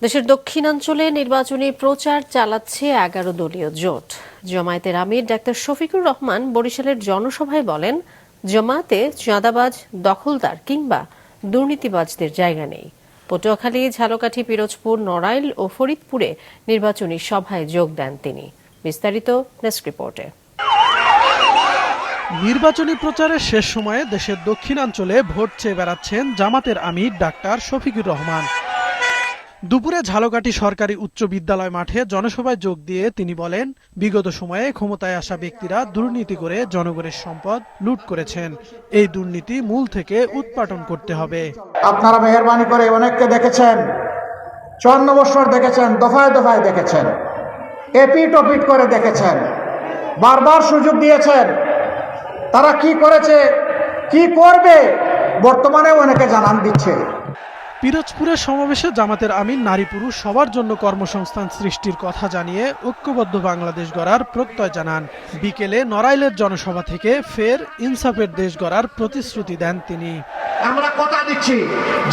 দেশের দক্ষিণাঞ্চলে নির্বাচনী প্রচার চালাচ্ছে 11 দলীয় জোট। জামায়াতের আমির ডাক্তার শফিকুর রহমান বরিশালের জনসভায় বলেন, জামায়াতে চাঁদাবাজ, দখলদার কিংবা দুর্নীতিবাজদের জায়গা নেই। পটুয়াখালী, ঝালকাঠি, পিরোজপুর, নড়াইল ও ফরিদপুরে নির্বাচনী সভায় যোগ দেন তিনি। বিস্তারিত ডেস্ক রিপোর্টে। নির্বাচনী প্রচারের শেষ সময়ে দেশের দক্ষিণাঞ্চলে ভোট চেয়ে বেড়াচ্ছেন জামাতের আমির ডাক্তার শফিকুর রহমান। দুপুরে ঝালকাঠি সরকারি উচ্চ বিদ্যালয় মাঠে জনসভায় যোগ দিয়ে তিনি বলেন, বিগত সময়ে ক্ষমতায় আসা ব্যক্তিরা দুর্নীতি করে জনগণের সম্পদ লুট করেছেন। এই দুর্নীতি মূল থেকে উৎপাটন করতে হবে। আপনারা মেহেরবানি করে অনেককে দেখেছেন, 54 বছর দেখেছেন, দফায় দফায় দেখেছেন, এপিট ওপিট করে দেখেছেন, বারবার সুযোগ দিয়েছেন। তারা কি করেছে, কি করবে, বর্তমানে অনেকে জানান দিচ্ছে। পিরোজপুরের সমাবেশে জামাতের আমির নারী পুরুষ সবার জন্য কর্মসংস্থান সৃষ্টির কথা জানিয়ে ঐক্যবদ্ধ বাংলাদেশ গড়ার প্রত্যয় জানান। বিকেলে নড়াইলের জনসভা থেকে ফের ইনসাফের দেশ গড়ার প্রতিশ্রুতি দেন তিনি। আমরা কথা দিচ্ছি,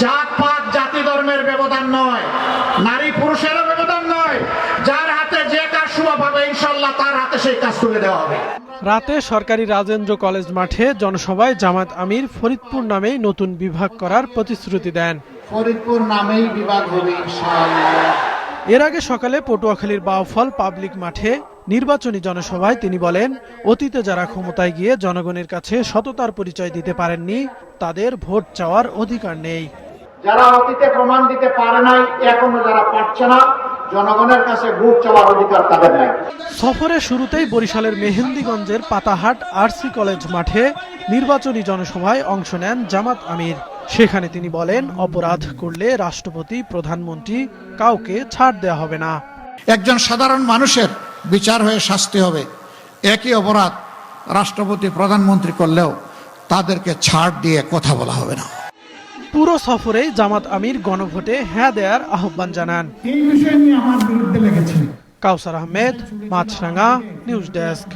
জাত পাত জাতি ধর্মের ব্যবধান নয়, নারী পুরুষেরও ব্যবধান নয়, যার হাতে যে কাজ শুভ পাবে ইনশাআল্লাহ তার হাতে সেই কাজ তুলে দেওয়া হবে। রাতে সরকারি রাজেন্দ্র কলেজ মাঠে জনসভায় জামাত আমির ফরিদপুর নামেই নতুন বিভাগ করার প্রতিশ্রুতি দেন। ফরিদপুর নামেই বিভাগ হবে ইনশাআল্লাহ। এর আগে সকালে পটুয়াখালীর বাউফল পাবলিক মাঠে নির্বাচনী জনসভায় তিনি বলেন, অতীতে যারা ক্ষমতায় গিয়ে জনগণের কাছে সততার পরিচয় দিতে পারেননি, তাদের ভোট চাওয়ার অধিকার নেই। যারা অতীতে প্রমাণ দিতে পারে নাই, এখনো যারা পারছে না, জনগণের কাছে ভোট চাওয়ার অধিকার তাদের নাই। সফরের শুরুতেই বরিশালের মেহেন্দিগঞ্জের পাতাহাট আরসি কলেজ মাঠে নির্বাচনী জনসভায় অংশ নেন জামাত আমির। সেখানে তিনি বলেন, অপরাধ করলে রাষ্ট্রপতি, প্রধানমন্ত্রী কাউকে ছাড় দেওয়া হবে না। একজন সাধারণ মানুষের বিচার হয়ে শাস্তি হবে। একই অপরাধ রাষ্ট্রপতি, প্রধানমন্ত্রী করলেও তাদেরকে ছাড় দিয়ে কথা বলা হবে না। পুরো সফরেই জামাত আমির গণভোটে হ্যাঁ দেওয়ার আহ্বান জানান। এই বিষয় নিয়ে আমার বিরুদ্ধে লেগেছে। কাউসার আহমেদ, মাছরাঙ্গা, নিউজ ডেস্ক।